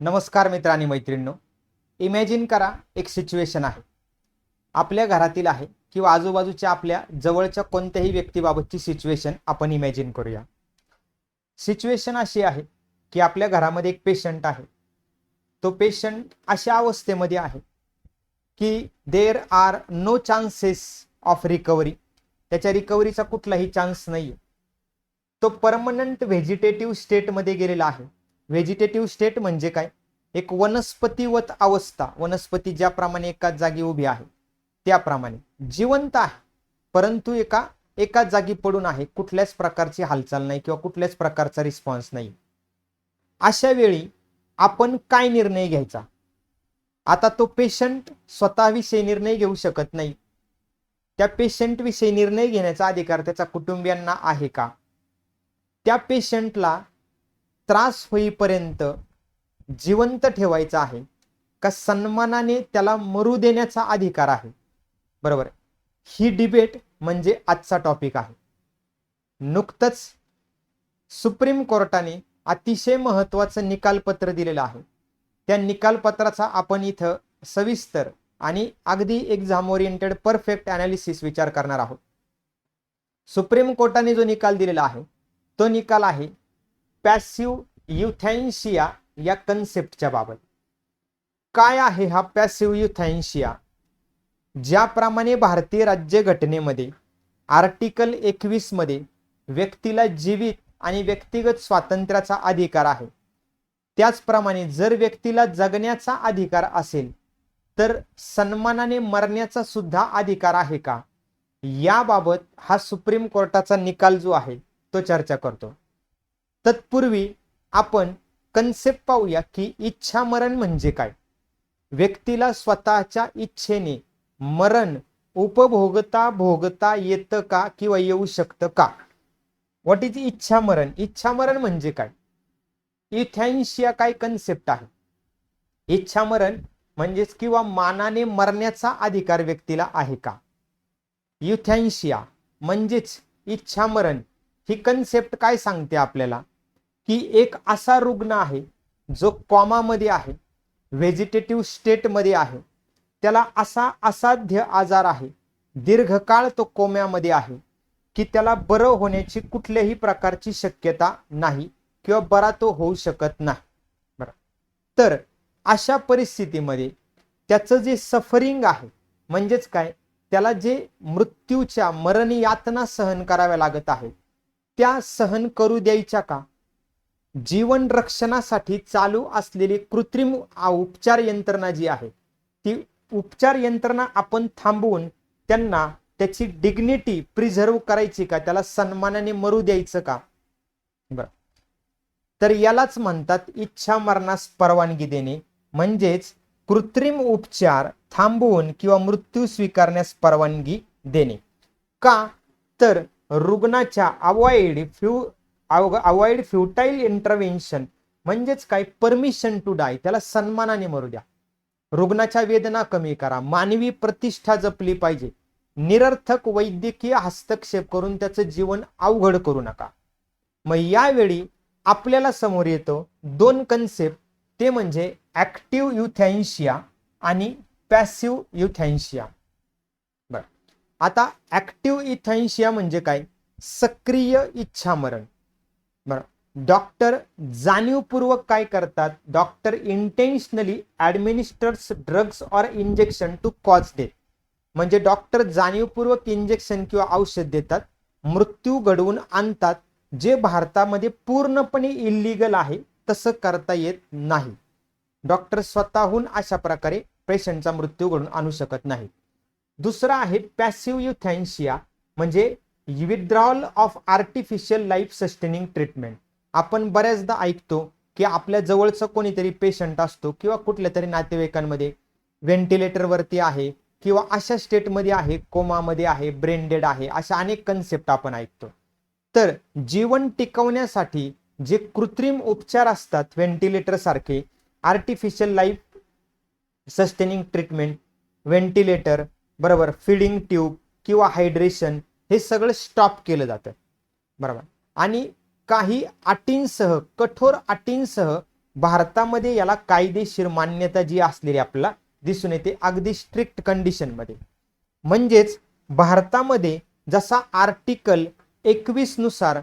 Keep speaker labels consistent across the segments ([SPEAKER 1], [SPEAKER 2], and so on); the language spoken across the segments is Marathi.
[SPEAKER 1] नमस्कार मित्र आणि मैत्रिणींनो. इमॅजिन करा, एक सिच्युएशन आहे, आपल्या घरातील आहे किंवा आजूबाजूच्या आपल्या जवळच्या कोणत्याही व्यक्तीबाबतची सिच्युएशन आपण इमॅजिन करूया. सिच्युएशन अशी आहे की आपल्या घरामध्ये एक पेशंट आहे. तो पेशंट अशा अवस्थेमध्ये आहे की there are no chances of recovery. त्याच्या रिकव्हरीचा कुठलाही चान्स नाही. तो परमनंट व्हेजिटेटिव्ह स्टेटमध्ये गेलेला आहे. व्हेजिटेटिव्ह स्टेट म्हणजे काय? एक वनस्पतीवत अवस्था. वनस्पती ज्याप्रमाणे एकाच जागी उभी आहे त्याप्रमाणे जिवंत आहे, परंतु एकाच जागी पडून आहे. कुठल्याच प्रकारची हालचाल नाही किंवा कुठल्याच प्रकारचा रिस्पॉन्स नाही. अशा वेळी आपण काय निर्णय घ्यायचा? आता तो पेशंट स्वतःविषयी निर्णय घेऊ शकत नाही. त्या पेशंट विषयी निर्णय घेण्याचा अधिकार त्याच्या कुटुंबियांना आहे का? त्या पेशंटला त्रास होईपर्यंत जिवंत ठेवायचा आहे का सन्मानाने त्याला मरू देण्याचा अधिकार आहे? बरोबर. ही डिबेट म्हणजे आजचा टॉपिक आहे. नुकतंच सुप्रीम कोर्टाने अतिशय महत्त्वाचं निकालपत्र दिलेलं आहे. त्या निकालपत्राचा आपण इथं सविस्तर आणि अगदी एक्झाम ओरिएंटेड परफेक्ट ॲनालिसिस विचार करणार आहोत. सुप्रीम कोर्टाने जो निकाल दिलेला आहे तो निकाल आहे पॅसिव्ह युथॅन्शिया या कन्सेप्टच्या बाबत. काय आहे हा पॅसिव्ह युथॅन्शिया? ज्याप्रमाणे भारतीय राज्यघटनेमध्ये आर्टिकल 21 मध्ये व्यक्तीला जीवित आणि व्यक्तिगत स्वातंत्र्याचा अधिकार आहे, त्याचप्रमाणे जर व्यक्तीला जगण्याचा अधिकार असेल तर सन्मानाने मरण्याचा सुद्धा अधिकार आहे का, याबाबत हा सुप्रीम कोर्टाचा निकाल जो आहे तो चर्चा करतो. तत्पूर्वी आपण कन्सेप्ट पाहूया की इच्छा मरण म्हणजे काय. व्यक्तीला स्वतःच्या इच्छेने मरण भोगता येतं का किंवा येऊ शकतं का? व्हॉट इज इच्छा मरण? इच्छा मरण म्हणजे काय? युथॅन्शिया काय कन्सेप्ट आहे? इच्छा मरण म्हणजेच किंवा मानाने मरण्याचा अधिकार व्यक्तीला आहे का? युथॅन्शिया म्हणजेच इच्छा मरण ही कन्सेप्ट काय सांगते आपल्याला की एक असा रुग्ण आहे जो कॉमामध्ये आहे, व्हेजिटेटिव्ह स्टेटमध्ये आहे, त्याला असा असाध्य आजार आहे, दीर्घकाळ तो कोम्यामध्ये आहे की त्याला बरं होण्याची कुठल्याही प्रकारची शक्यता नाही किंवा बरा तो होऊ शकत नाही. बरं, तर अशा परिस्थितीमध्ये त्याचं जे सफरिंग आहे म्हणजेच काय, त्याला जे मृत्यूच्या मरण यातना सहन कराव्या लागत आहे त्या सहन करू द्यायच्या का? जीवन रक्षणासाठी चालू असलेली कृत्रिम उपचार यंत्रणा जी आहे ती उपचार यंत्रणा आपण थांबवून त्यांना त्याची डिग्निटी प्रिझर्व करायची का? त्याला सन्मानाने मरू द्यायचं का? बरं, तर यालाच म्हणतात इच्छा मरणास परवानगी देणे, म्हणजेच कृत्रिम उपचार थांबवून किंवा मृत्यू स्वीकारण्यास परवानगी देणे. का? तर रुग्णाच्या अवॉइड फ्युटाईल इंटरव्हेन्शन म्हणजेच काय, परमिशन टू डाय, त्याला सन्मानाने मरू द्या. रुग्णाच्या वेदना कमी करा, मानवी प्रतिष्ठा जपली पाहिजे, निरर्थक वैद्यकीय हस्तक्षेप करून त्याचं जीवन अवघड करू नका. मग यावेळी आपल्याला समोर येतो दोन कन्सेप्ट, ते म्हणजे ऍक्टिव्ह युथॅन्शिया आणि पॅसिव्ह युथॅन्शिया. बरं, आता ऍक्टिव्ह युथॅन्शिया म्हणजे काय? सक्रिय इच्छा मरण. बरं, डॉक्टर जाणीवपूर्वक काय करतात? Doctor intentionally administers drugs or injection to cause death. म्हणजे डॉक्टर जाणीवपूर्वक इंजेक्शन किंवा औषध देतात, मृत्यू घडवून आणतात, जे भारतामध्ये पूर्णपणे इल्लीगल आहे, तसं करता येत नाही. डॉक्टर स्वतःहून अशा प्रकारे पेशंटचा मृत्यू घडवून आणू शकत नाही. दुसरा आहे पॅसिव्ह युथॅन्शिया म्हणजे withdrawal of artificial life sustaining treatment. आपण बऱ्याचदा ऐकतो की आपल्या जवळचं कोणीतरी पेशंट असतो किंवा कुठल्या तरी नातेवाईकांमध्ये व्हेंटिलेटरवरती आहे किंवा अशा स्टेटमध्ये आहे, कोमामध्ये आहे, ब्रेन डेड आहे, अशा अनेक कन्सेप्ट आपण ऐकतो. तर जीवन टिकवण्यासाठी जे कृत्रिम उपचार असतात, व्हेंटिलेटर सारखे, artificial life sustaining treatment, ventilator बरोबर, फीडिंग ट्यूब किंवा हायड्रेशन, हे सगळं स्टॉप केलं जातं. बरोबर, आणि काही अटींसह, कठोर अटींसह भारतामध्ये याला कायदेशीर मान्यता जी असलेली आपल्याला दिसून येते अगदी स्ट्रिक्ट कंडिशन मध्ये. म्हणजेच भारतामध्ये जसा आर्टिकल 21 नुसार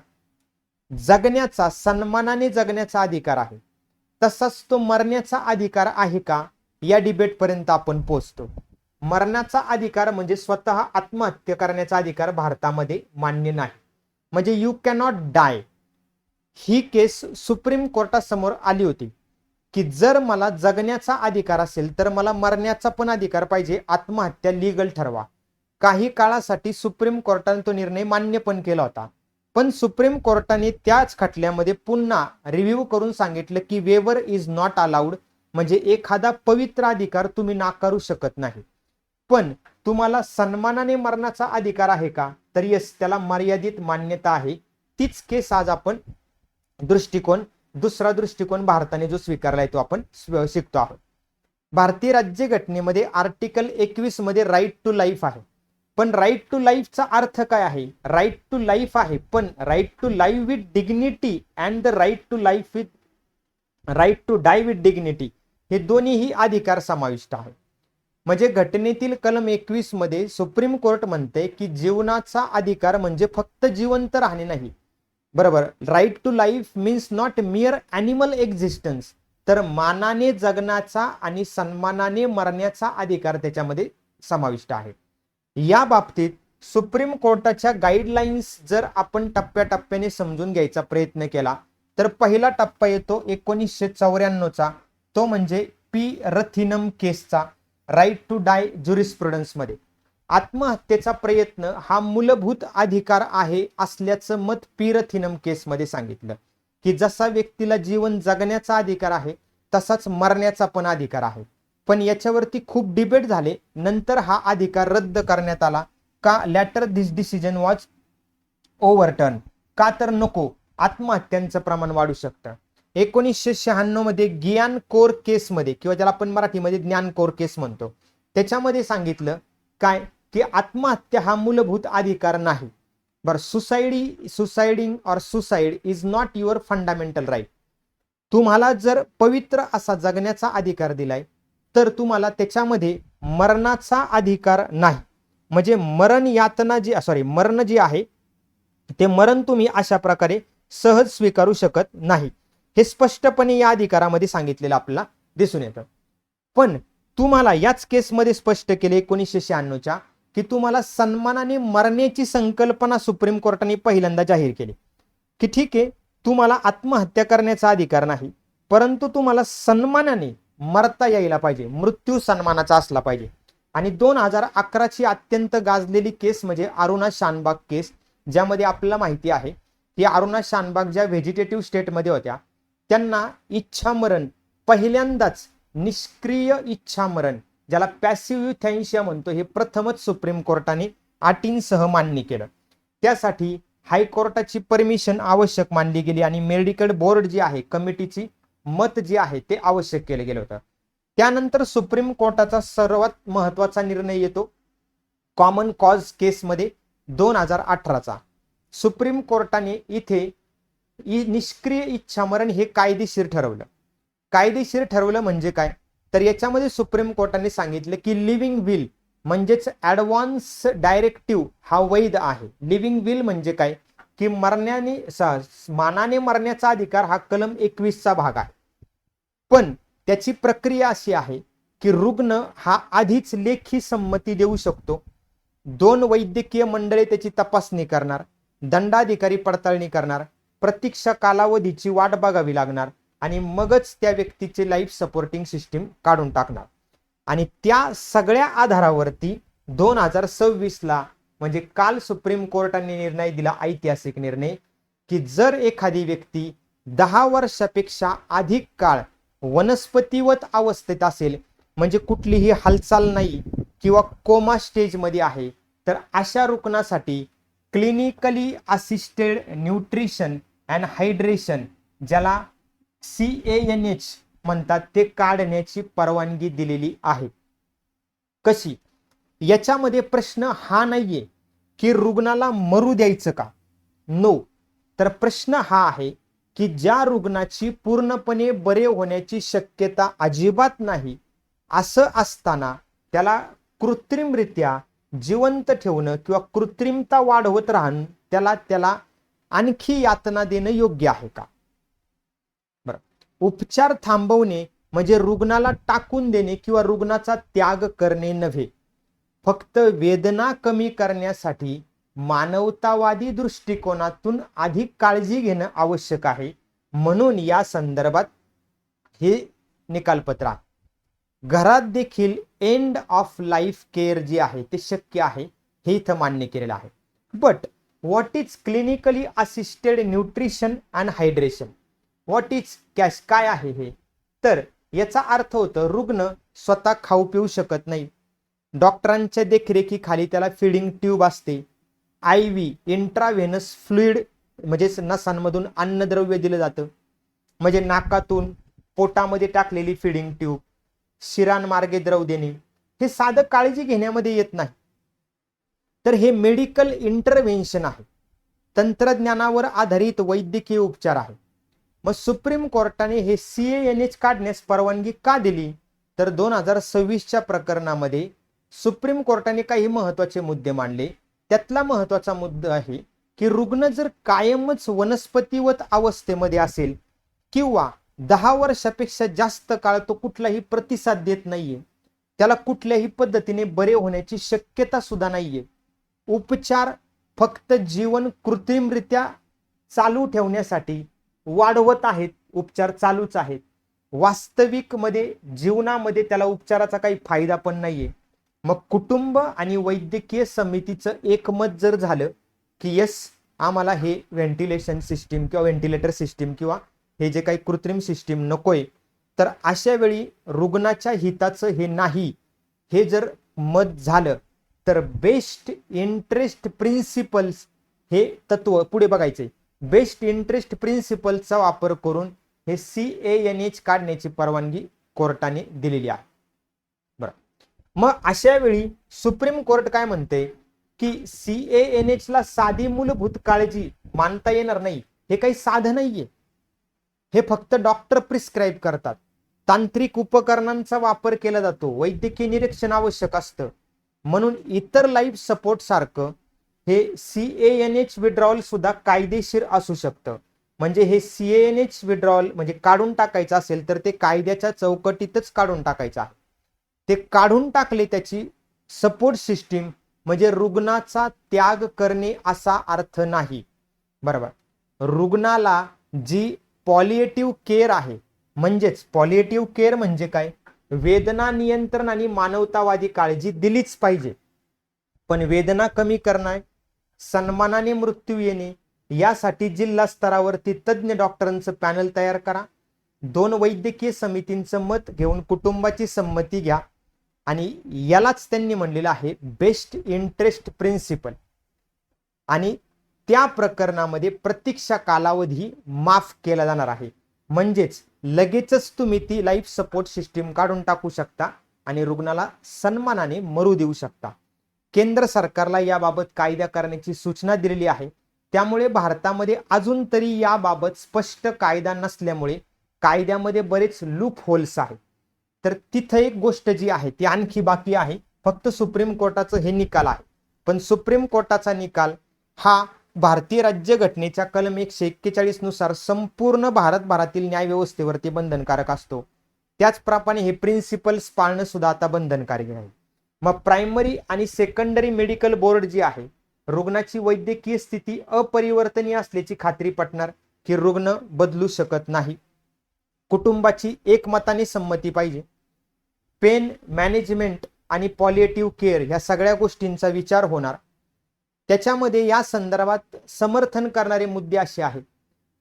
[SPEAKER 1] जगण्याचा, सन्मानाने जगण्याचा अधिकार आहे, तसाच तो मरण्याचा अधिकार आहे का, या डिबेट पर्यंत आपण पोहोचतो. मरण्याचा अधिकार म्हणजे स्वतः आत्महत्या करण्याचा अधिकार भारतामध्ये मान्य नाही. म्हणजे यू कॅनॉट डाय. ही केस सुप्रीम कोर्टासमोर आली होती की जर मला जगण्याचा अधिकार असेल तर मला मरण्याचा पण अधिकार पाहिजे, आत्महत्या लीगल ठरवा. काही काळासाठी सुप्रीम कोर्टाने तो निर्णय मान्य पण केला होता. पण सुप्रीम कोर्टाने त्याच खटल्यामध्ये पुन्हा रिव्ह्यू करून सांगितलं की वेवर इज नॉट अलाउड. म्हणजे एखादा पवित्र अधिकार तुम्ही नाकारू शकत नाही. पण तुम्हाला सन्मानाने मरण्याचा अधिकार आहे का, तर यस, त्याला मर्यादित मान्यता आहे. तीच केस आज आपण दुसरा दृष्टिकोन भारताने जो स्वीकारलाय तो आपण शिकतो आहोत. भारतीय राज्यघटनेमध्ये आर्टिकल 21 मध्ये राईट टू लाईफ आहे. पण राईट टू लाईफचा अर्थ काय आहे? राईट टू लाईफ आहे, पण right to life with dignity and the right to life with right to die with dignity, हे दोन्हीही अधिकार समाविष्ट आहे. म्हणजे घटनेतील कलम 21 मध्ये सुप्रीम कोर्ट म्हणते की जीवनाचा अधिकार म्हणजे फक्त जिवंत राहणे नाही. बरोबर. Right to life means not mere animal existence. तर मानाने जगण्याचा आणि सन्मानाने मरण्याचा अधिकार त्याच्यामध्ये समाविष्ट आहे. या बाबतीत सुप्रीम कोर्टाच्या गाईडलाईन्स जर आपण टप्प्याटप्प्याने समजून घ्यायचा प्रयत्न केला तर पहिला टप्पा येतो 1994चा, तो म्हणजे पी रथिनम केसचा, राईट टू डाय ज्युरिस्प्रुडन्स मध्ये. आत्महत्येचा प्रयत्न हा मूलभूत अधिकार आहे असल्याचं मत पी रथिनम केसमध्ये सांगितलं की जसा व्यक्तीला जीवन जगण्याचा अधिकार आहे तसाच मरण्याचा पण अधिकार आहे. पण याच्यावरती खूप डिबेट झाले. नंतर हा अधिकार रद्द करण्यात आला. का? Later this decision was overturn. का? तर नको, आत्महत्यांचं प्रमाण वाढू शकतं. 1996 मध्ये गियान कोर केसमध्ये, किंवा ज्याला आपण मराठीमध्ये ज्ञान कोर केस म्हणतो, त्याच्यामध्ये सांगितलं काय की आत्महत्या हा मूलभूत अधिकार नाही. बरं, suiciding or suicide is not your fundamental right. तुम्हाला जर पवित्र असा जगण्याचा अधिकार दिलाय तर तुम्हाला त्याच्यामध्ये मरणाचा अधिकार नाही. म्हणजे मरण जे आहे ते मरण तुम्ही अशा प्रकारे सहज स्वीकारू शकत नाही. हे स्पष्टपणे या अधिकारामध्ये सांगितलेलं आपल्याला दिसून येतं. पण तुम्हाला याच केसमध्ये स्पष्ट केले 1996च्या की तुम्हाला सन्मानाने मरण्याची संकल्पना सुप्रीम कोर्टाने पहिल्यांदा जाहीर केली की ठीक आहे, तुम्हाला आत्महत्या करण्याचा अधिकार नाही, परंतु तुम्हाला सन्मानाने मरता यायला पाहिजे, मृत्यू सन्मानाचा असला पाहिजे. आणि 2011ची अत्यंत गाजलेली केस म्हणजे अरुणा शानबाग केस, ज्यामध्ये आपल्याला माहिती आहे की अरुणा शानबाग ज्या व्हेजिटेटिव्ह स्टेटमध्ये होत्या त्यांना इच्छामरण, पहिल्यांदाच निष्क्रिय इच्छामरण, ज्याला पॅसिव्ह युथॅन्शिया म्हणतो, हे प्रथमच सुप्रीम कोर्टाने अटींसह मान्य केलं. त्यासाठी हायकोर्टाची परमिशन आवश्यक मानली गेली आणि मेडिकल बोर्ड जी आहे, कमिटीची मत जे आहे ते आवश्यक केलं गेलं होतं. त्यानंतर सुप्रीम कोर्टाचा सर्वात महत्वाचा निर्णय येतो कॉमन कॉज केसमध्ये 2018चा. सुप्रीम कोर्टाने इथे निष्क्रिय इच्छामरण हे कायदेशीर ठरवलं. कायदेशीर ठरवलं म्हणजे काय, तर याच्यामध्ये सुप्रीम कोर्टाने सांगितलं की लिव्हिंग विल म्हणजेच ऍडव्हान्स डायरेक्टिव्ह हा वैध आहे. लिव्हिंग विल म्हणजे काय की मानाने मरण्याचा अधिकार हा कलम 21चा भाग आहे. पण त्याची प्रक्रिया अशी आहे की रुग्ण हा आधीच लेखी संमती देऊ शकतो. 2 वैद्यकीय मंडळे त्याची तपासणी करणार, दंडाधिकारी पडताळणी करणार, प्रतीक्षा कालावधीची वाट बघावी लागणार आणि मगच त्या व्यक्तीचे लाईफ सपोर्टिंग सिस्टीम काढून टाकणार. आणि त्या सगळ्या आधारावरती 2026ला म्हणजे काल सुप्रीम कोर्टाने निर्णय दिला, ऐतिहासिक निर्णय, की जर एखादी व्यक्ती 10 वर्षापेक्षा अधिक काळ वनस्पतीवत अवस्थेत असेल, म्हणजे कुठलीही हालचाल नाही किंवा कोमा स्टेजमध्ये आहे, तर अशा रुग्णासाठी clinically assisted nutrition and hydration, ज्याला CANH म्हणतात, ते काढण्याची परवानगी दिलेली आहे. कशी? याच्यामध्ये प्रश्न हा नाहीये की रुग्णाला मरू द्यायचं का, नो. तर प्रश्न हा आहे की ज्या रुग्णाची पूर्णपणे बरे होण्याची शक्यता अजिबात नाही, असं असताना त्याला कृत्रिमरित्या जिवंत ठेवणं किंवा कृत्रिमता वाढवत राहणं, त्याला आणखी यातना देणं योग्य आहे का? बरं, उपचार थांबवणे म्हणजे रुग्णाला टाकून देणे किंवा रुग्णाचा त्याग करणे नव्हे. फक्त वेदना कमी करण्यासाठी मानवतावादी दृष्टिकोनातून अधिक काळजी घेणं आवश्यक आहे. म्हणून या संदर्भात हे निकालपत्र आहे. घरात देखील एंड ऑफ लाईफ केअर जी आहे ते शक्य आहे, हे इथं मान्य केलेलं आहे. But what is clinically assisted nutrition and hydration? What is cash, काय आहे हे? तर याचा अर्थ होतो रुग्ण स्वतः खाऊ पिऊ शकत नाही, डॉक्टरांच्या देखरेखीखाली त्याला फिडिंग ट्यूब असते, IV इंट्राव्हेनस फ्लुइड म्हणजे नसांमधून अन्नद्रव्य दिलं जातं, म्हणजे नाकातून पोटामध्ये टाकलेली फिडिंग ट्यूब, शिरांमार्गे द्रव देणे, हे साधं काळजी घेण्यामध्ये येत नाही. तर हे मेडिकल इंटरव्हेन्शन आहे, तंत्रज्ञानावर आधारित वैद्यकीय उपचार आहे. मग सुप्रीम कोर्टाने हे CANH काढण्यास परवानगी का दिली? तर 2026च्या प्रकरणामध्ये सुप्रीम कोर्टाने काही महत्वाचे मुद्दे मांडले. त्यातला महत्वाचा मुद्दा आहे की रुग्ण जर कायमच वनस्पतीवत अवस्थेमध्ये असेल किंवा 10 वर्षापेक्षा जास्त काळ तो कुठलाही प्रतिसाद देत नाहीये, त्याला कुठल्याही पद्धतीने बरे होण्याची शक्यता सुद्धा नाहीये, उपचार फक्त जीवन कृत्रिमरित्या चालू ठेवण्यासाठी वाढवत आहेत, उपचार चालूच आहेत, वास्तविक मध्ये जीवनामध्ये त्याला उपचाराचा काही फायदा पण नाहीये, मग कुटुंब आणि वैद्यकीय समितीचं एकमत जर झालं की यस आम्हाला हे व्हेंटिलेशन सिस्टीम किंवा व्हेंटिलेटर सिस्टीम किंवा हे जे काही कृत्रिम सिस्टीम नकोय, तर अशा वेळी रुग्णाच्या हिताचं हे नाही, हे जर मत झालं तर बेस्ट इंटरेस्ट प्रिन्सिपल्स हे तत्व पुढे बघायचे. बेस्ट इंटरेस्ट प्रिन्सिपलचा वापर करून हे CANH काढण्याची परवानगी कोर्टाने दिलेली आहे. बरं, मग अशा वेळी सुप्रीम कोर्ट काय म्हणते की CANH ला साधी मूलभूत काळजी मानता येणार नाही, हे काही साधं नाहीये, हे फक्त डॉक्टर प्रिस्क्राईब करतात, तांत्रिक उपकरणांचा वापर केला जातो, वैद्यकीय निरीक्षण आवश्यक असतं, म्हणून इतर लाईफ सपोर्ट सारखं हे CANH विड्रॉल सुद्धा कायदेशीर असू शकतं. म्हणजे हे CANH विड्रॉल म्हणजे काढून टाकायचं असेल तर ते कायद्याच्या चौकटीतच काढून टाकायचं आहे. ते काढून टाकले त्याची सपोर्ट सिस्टीम म्हणजे रुग्णाचा त्याग करणे असा अर्थ नाही. बरोबर, रुग्णाला जी पॉलिएटिव्ह केअर आहे, म्हणजेच पॉलिएटिव्ह केअर म्हणजे काय, वेदना नियंत्रण आणि मानवतावादी काळजी दिलीच पाहिजे. पण वेदना कमी करणे, सन्मानाने मृत्यू येणे यासाठी जिल्हा स्तरावरती तज्ञ डॉक्टरांचं पॅनल तयार करा, 2 वैद्यकीय समितींचं मत घेऊन कुटुंबाची संमती घ्या, आणि यालाच त्यांनी म्हणलेलं आहे बेस्ट इंटरेस्ट प्रिन्सिपल. आणि त्या प्रकरणामध्ये प्रतीक्षा कालावधी माफ केला जाणार आहे, म्हणजेच लगेचच तुम्ही ती लाईफ सपोर्ट सिस्टीम काढून टाकू शकता आणि रुग्णाला सन्मानाने मरू देऊ शकता. केंद्र सरकारला याबाबत कायदा करण्याची सूचना दिलेली आहे. त्यामुळे भारतामध्ये अजून तरी याबाबत स्पष्ट कायदा नसल्यामुळे कायद्यामध्ये बरेच लूप होल्स आहेत. तर तिथं एक गोष्ट जी आहे ती आणखी बाकी आहे, फक्त सुप्रीम कोर्टाचं हे निकाल आहे. पण सुप्रीम कोर्टाचा निकाल हा भारतीय राज्यघटनेच्या कलम 141 नुसार संपूर्ण भारतभरातील न्यायव्यवस्थेवरती बंधनकारक असतो. त्याचप्रमाणे हे प्रिन्सिपल्स पाळणं सुद्धा आता बंधनकारक आहे. मग प्रायमरी आणि सेकंडरी मेडिकल बोर्ड जी आहे, रुग्णाची वैद्यकीय स्थिती अपरिवर्तनीय असल्याची खात्री पटणार की रुग्ण बदलू शकत नाही. कुटुंबाची एकमताने संमती पाहिजे. पेन मॅनेजमेंट आणि पॉलिएटिव्ह केअर या सगळ्या गोष्टींचा विचार होणार. त्याच्यामध्ये या संदर्भात समर्थन करणारे मुद्दे असे आहेत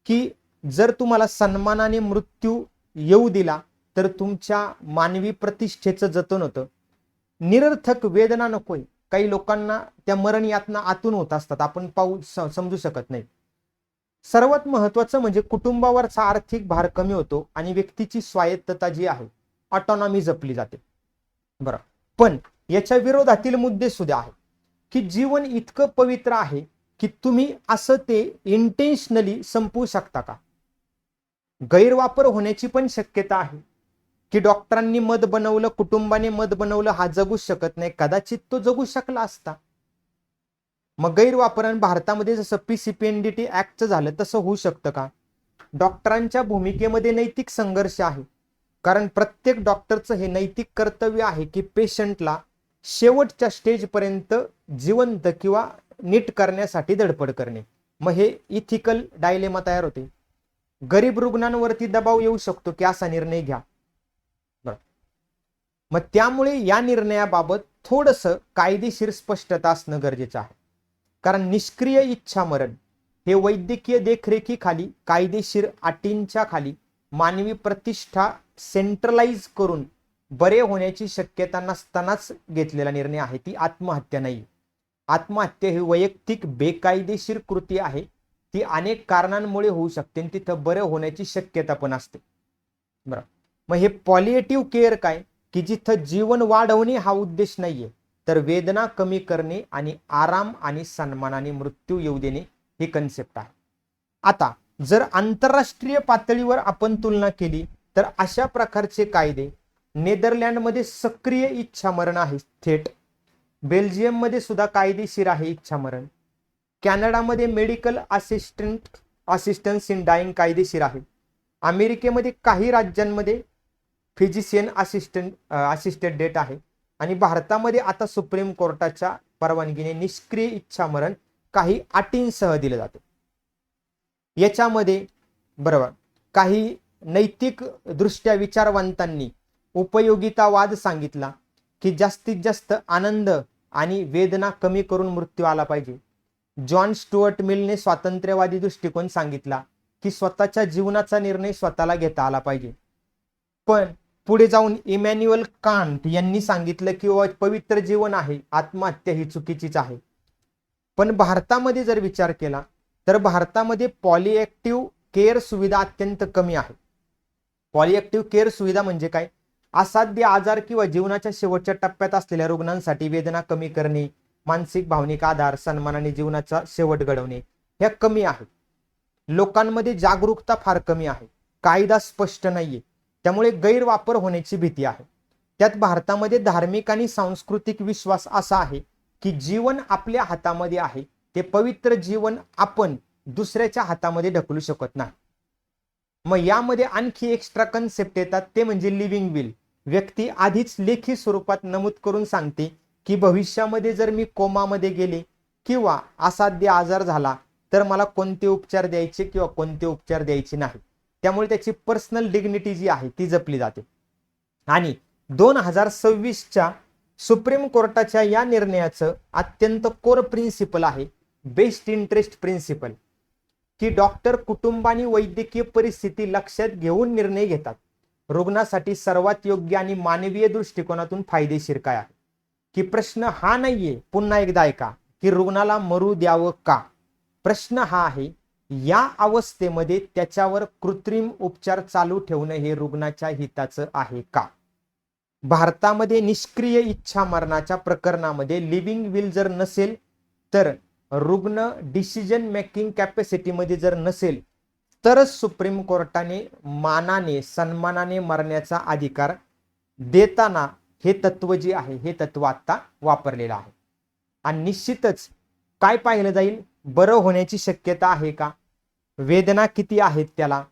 [SPEAKER 1] की जर तुम्हाला सन्मानाने मृत्यू येऊ दिला तर तुमच्या मानवी प्रतिष्ठेचं जतन होतं. निरर्थक वेदना नकोय. काही लोकांना त्या मरण यातना आतून होत असतात, आपण पाहू समजू शकत नाही. सर्वात महत्वाचं म्हणजे कुटुंबावरचा आर्थिक भार कमी होतो आणि व्यक्तीची स्वायत्तता जी आहे, ऑटोनॉमी जपली जाते. बरं, पण याच्या विरोधातील मुद्दे सुद्धा आहेत की जीवन इतकं पवित्र आहे की तुम्ही असं ते इंटेन्शनली संपवू शकता का? गैरवापर होण्याची पण शक्यता आहे, की डॉक्टरांनी मत बनवलं, कुटुंबाने मत बनवलं, हा जगूच शकत नाही, कदाचित तो जगू शकला असता. मग गैरवापरण भारतामध्ये जसं PCPNDT ऍक्टचं झालं तसं होऊ शकतं का? डॉक्टरांच्या भूमिकेमध्ये नैतिक संघर्ष आहे, कारण प्रत्येक डॉक्टरचं हे नैतिक कर्तव्य आहे की पेशंटला शेवटच्या स्टेजपर्यंत जिवंत किंवा नीट करण्यासाठी धडपड करणे. मग हे इथिकल डायलेमा तयार होते. गरीब रुग्णांवरती दबाव येऊ शकतो की असा निर्णय घ्या. मग त्यामुळे या निर्णयाबाबत थोडंसं कायदेशीर स्पष्टता असणं गरजेचं आहे, कारण निष्क्रिय इच्छा मरण हे वैद्यकीय देखरेखीखाली कायदेशीर अटींच्या खाली मानवी प्रतिष्ठा सेंट्रलाइज करून बरे होण्याची शक्यता नसतानाच घेतलेला निर्णय आहे. ती आत्महत्या नाही. आत्महत्या ही वैयक्तिक बेकायदेशीर कृती आहे. ती अनेक कारणांमुळे होऊ शकते आणि तिथं बरे होण्याची शक्यता पण असते. बरं, मग हे पॉलिएटिव्ह केअर काय, की जिथं जीवन वाढवणे हा उद्देश नाहीये, तर वेदना कमी करणे आणि आराम आणि सन्मानाने मृत्यू येऊ देणे ही कन्सेप्ट आहे. आता जर आंतरराष्ट्रीय पातळीवर आपण तुलना केली तर अशा प्रकारचे कायदे नेदरलँडमध्ये सक्रिय इच्छा मरण आहे थेट. बेल्जियममध्ये सुद्धा कायदेशीर आहे इच्छा मरण. कॅनडामध्ये मेडिकल असिस्टन्स इन डाईंग कायदेशीर आहे. अमेरिकेमध्ये काही राज्यांमध्ये फिजिशियन असिस्टेड डेथ आहे. आणि भारतामध्ये आता सुप्रीम कोर्टाच्या परवानगीने निष्क्रिय इच्छा मरण काही अटींसह दिलं जातं. याच्यामध्ये बरोबर काही नैतिक दृष्ट्या विचारवंतांनी उपयोगितावाद सांगितला, की जास्तीत जास्त आनंद आणि वेदना कमी करून मृत्यू आला पाहिजे. जॉन स्टुअर्ट मिलने स्वातंत्र्यवादी दृष्टिकोन सांगितला, की स्वतःच्या जीवनाचा निर्णय स्वतःला घेता आला पाहिजे. पण पुढे जाऊन इमॅन्युअल कांट यांनी सांगितलं की पवित्र जीवन आहे, आत्महत्या ही चुकीचीच आहे. पण भारतामध्ये जर विचार केला तर भारतामध्ये पॉलिएक्टिव्ह केअर सुविधा अत्यंत कमी आहे. पॉलिएक्टिव्ह केअर सुविधा म्हणजे काय? असाध्य आजार किंवा जीवनाच्या शेवटच्या टप्प्यात असलेल्या रुग्णांसाठी वेदना कमी करणे, मानसिक भावनिक आधार, सन्मानाने जीवनाचा शेवट घडवणे ह्या कमी आहेत. लोकांमध्ये जागरूकता फार कमी आहे. कायदा स्पष्ट नाहीये, त्यामुळे गैरवापर होण्याची भीती आहे. त्यात भारतामध्ये धार्मिक आणि सांस्कृतिक विश्वास असा आहे की जीवन आपल्या हातामध्ये आहे, ते पवित्र जीवन आपण दुसऱ्याच्या हातामध्ये ढकलू शकत नाही. मग यामध्ये आणखी एक्स्ट्रा कन्सेप्ट येतात, ते म्हणजे लिव्हिंग विल. व्यक्ती आधीच लेखी स्वरूपात नमूद करून सांगते की भविष्यामध्ये जर मी कोमामध्ये गेले किंवा असाध्य आजार झाला तर मला कोणते उपचार द्यायचे किंवा कोणते उपचार द्यायचे नाही. त्यामुळे त्याची पर्सनल डिग्निटी जी आहे ती जपली जाते. आणि 2026च्या सुप्रीम कोर्टाच्या या निर्णयाचं अत्यंत कोर प्रिन्सिपल आहे बेस्ट इंटरेस्ट प्रिन्सिपल, की डॉक्टर कुटुंबानी वैद्यकीय परिस्थिती लक्षात घेऊन निर्णय घेतात. रुग्णासाठी सर्वात योग्य आणि मानवीय दृष्टिकोनातून फायदेशीर काय आहे. की प्रश्न हा नाहीये, पुन्हा एकदा ऐका, की रुग्णाला मरू द्यावं का. प्रश्न हा आहे, या अवस्थेमध्ये त्याच्यावर कृत्रिम उपचार चालू ठेवणं हे रुग्णाच्या हिताचं आहे का. भारतामध्ये निष्क्रिय इच्छा मरणाच्या प्रकरणामध्ये लिव्हिंग विल जर नसेल तर रुग्ण डिसिजन मेकिंग कॅपॅसिटीमध्ये जर नसेल तरच सुप्रीम कोर्टाने मानाने सन्मानाने मरण्याचा अधिकार देताना हे तत्व जे आहे हे तत्व आता वापरलेलं आहे. आणि निश्चितच काय पाहिलं जाईल, बरं होण्याची शक्यता आहे का, वेदना किती आहेत त्याला,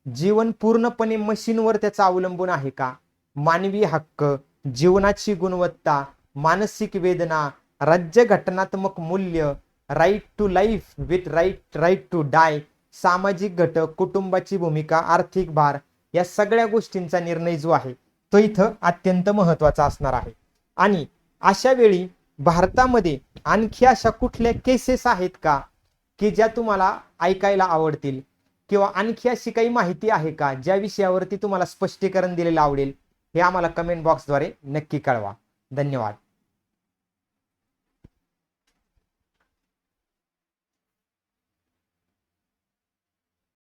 [SPEAKER 1] जीवन पूर्णपणे मशीनवर त्याचा अवलंबून आहे का, मानवी हक्क, जीवनाची गुणवत्ता, मानसिक वेदना, राज्यघटनात्मक मूल्य, right to life with right to die, सामाजिक घटक, कुटुंबाची भूमिका, आर्थिक भार, या सगळ्या गोष्टींचा निर्णय जो आहे तो इथं अत्यंत महत्वाचा असणार आहे. आणि अशा वेळी भारतामध्ये आणखी अशा कुठल्या केसेस आहेत का की ज्या तुम्हाला ऐकायला आवडतील, किंवा आणखी अशी काही माहिती आहे का ज्या विषयावरती तुम्हाला स्पष्टीकरण दिलेलं आवडेल, हे आम्हाला कमेंट बॉक्सद्वारे नक्की कळवा. धन्यवाद.